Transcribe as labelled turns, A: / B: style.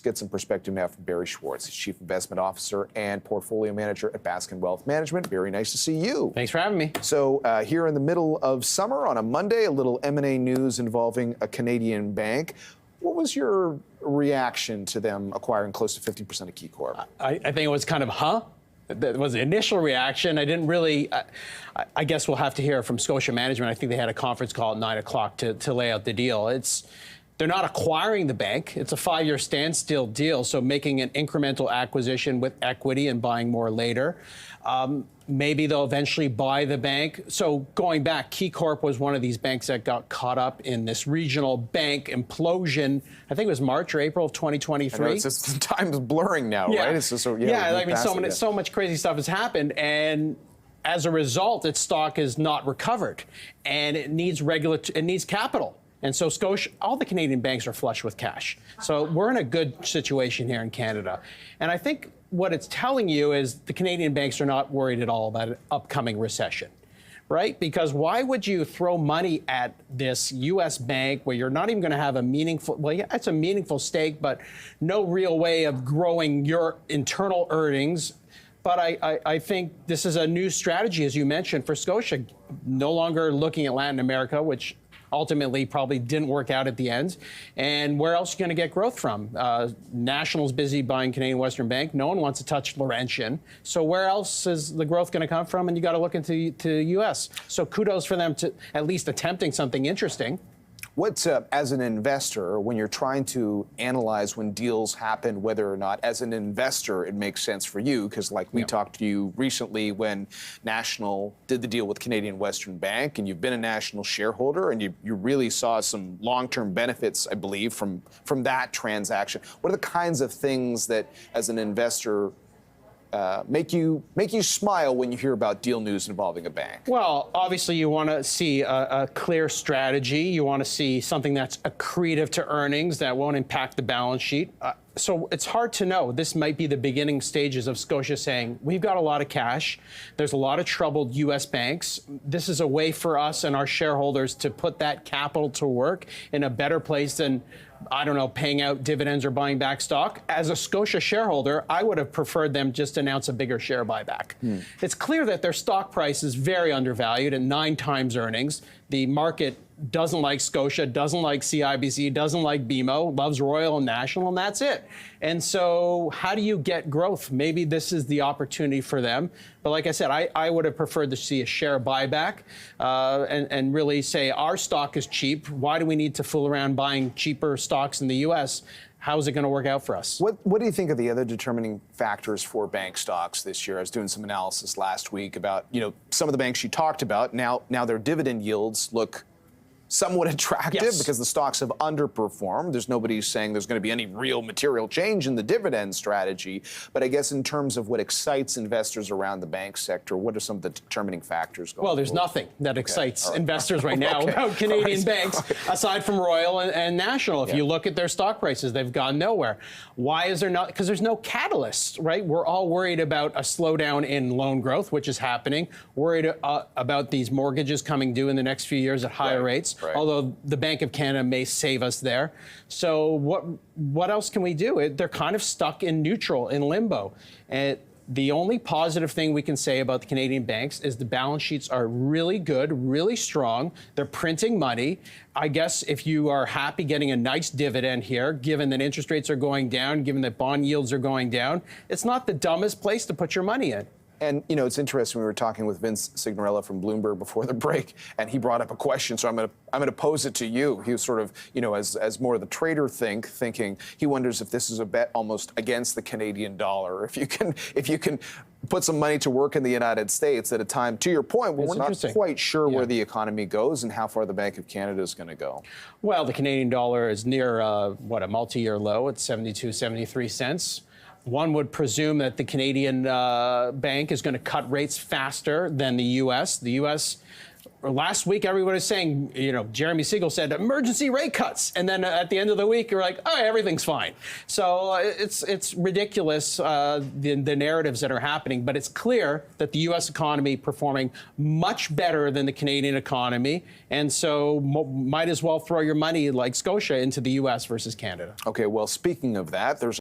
A: get some perspective now from Barry Schwartz. He's Chief Investment Officer and Portfolio Manager at Baskin Wealth Management. Very nice to see you.
B: Thanks for having me.
A: So here in the middle of summer on a Monday, a little M&A news involving a Canadian bank. What was your reaction to them acquiring close to 50% of KeyCorp?
B: I think it was kind of, That was the initial reaction. I didn't really, I guess we'll have to hear from Scotia management. I think they had a conference call at 9 o'clock to lay out the deal. They're not acquiring the bank. It's a 5-year standstill deal, so making an incremental acquisition with equity and buying more later. Maybe they'll eventually buy the bank. So going back, KeyCorp was one of these banks that got caught up in this regional bank implosion. I think it was March or April of 2023.
A: I know, it's just, time's blurring now,
B: yeah.
A: right? It's just,
B: I mean, so much crazy stuff has happened, and as a result, its stock is not recovered, and it needs capital. And so Scotia, all the Canadian banks are flush with cash. So we're in a good situation here in Canada. And I think what it's telling you is the Canadian banks are not worried at all about an upcoming recession, right? Because why would you throw money at this U.S. bank where you're not even going to have a meaningful, well, yeah, it's a meaningful stake, but no real way of growing your internal earnings. But I think this is a new strategy, as you mentioned, for Scotia, no longer looking at Latin America, which ultimately probably didn't work out at the end. And where else are you going to get growth from? National's busy buying Canadian Western Bank. No one wants to touch Laurentian. So where else is the growth going to come from? And you got to look into the U.S. So kudos for them to at least attempting something interesting.
A: What's as an investor, when you're trying to analyze when deals happen, whether or not as an investor it makes sense for you, because like we talked to you recently when National did the deal with Canadian Western Bank, and you've been a National shareholder, and you really saw some long-term benefits, I believe, from that transaction. What are the kinds of things that, as an investor, make you smile when you hear about deal news involving a bank?
B: Well, obviously you want to see a clear strategy. You want to see something that's accretive to earnings that won't impact the balance sheet. So it's hard to know. This might be the beginning stages of Scotia saying, we've got a lot of cash. There's a lot of troubled U.S. banks. This is a way for us and our shareholders to put that capital to work in a better place than, I don't know, paying out dividends or buying back stock. As a Scotia shareholder, I would have preferred them just announce a bigger share buyback. It's clear that their stock price is very undervalued at 9 times earnings. The market doesn't like Scotia, doesn't like CIBC, doesn't like BMO, loves Royal and National, and that's it. And so how do you get growth? Maybe this is the opportunity for them. But like I said, I would have preferred to see a share buyback and really say our stock is cheap. Why do we need to fool around buying cheaper stocks in the U.S.? How is it going to work out for us?
A: What do you think are the other determining factors for bank stocks this year? I was doing some analysis last week about, some of the banks you talked about. Now their dividend yields look somewhat attractive because the stocks have underperformed. There's nobody saying there's going to be any real material change in the dividend strategy. But I guess in terms of what excites investors around the bank sector, what are some of the determining factors going
B: Well, there's nothing that excites investors right now about Canadian banks, aside from Royal and National. If you look at their stock prices, they've gone nowhere. Why is there not? Because there's no catalyst, right? We're all worried about a slowdown in loan growth, which is happening, worried about these mortgages coming due in the next few years at higher rates. Right. Although the Bank of Canada may save us there. So what else can we do? They're kind of stuck in neutral, in limbo. And the only positive thing we can say about the Canadian banks is the balance sheets are really good, really strong. They're printing money. I guess if you are happy getting a nice dividend here, given that interest rates are going down, given that bond yields are going down, it's not the dumbest place to put your money in.
A: And, it's interesting, we were talking with Vince Signorella from Bloomberg before the break, and he brought up a question, so I'm going to pose it to you. He was sort of, as more of the trader thinking, he wonders if this is a bet almost against the Canadian dollar. If you can put some money to work in the United States at a time, to your point, where we're not quite sure where the economy goes and how far the Bank of Canada is going to go.
B: Well, the Canadian dollar is near, a multi-year low at 72, 73 cents. One would presume that the Canadian bank is going to cut rates faster than the U.S. The U.S., last week, everyone was saying, Jeremy Siegel said emergency rate cuts. And then at the end of the week, you're like, oh, everything's fine. So it's ridiculous, the narratives that are happening. But it's clear that the U.S. economy performing much better than the Canadian economy. And so might as well throw your money like Scotia into the U.S. versus Canada.
A: OK, well, speaking of that, there's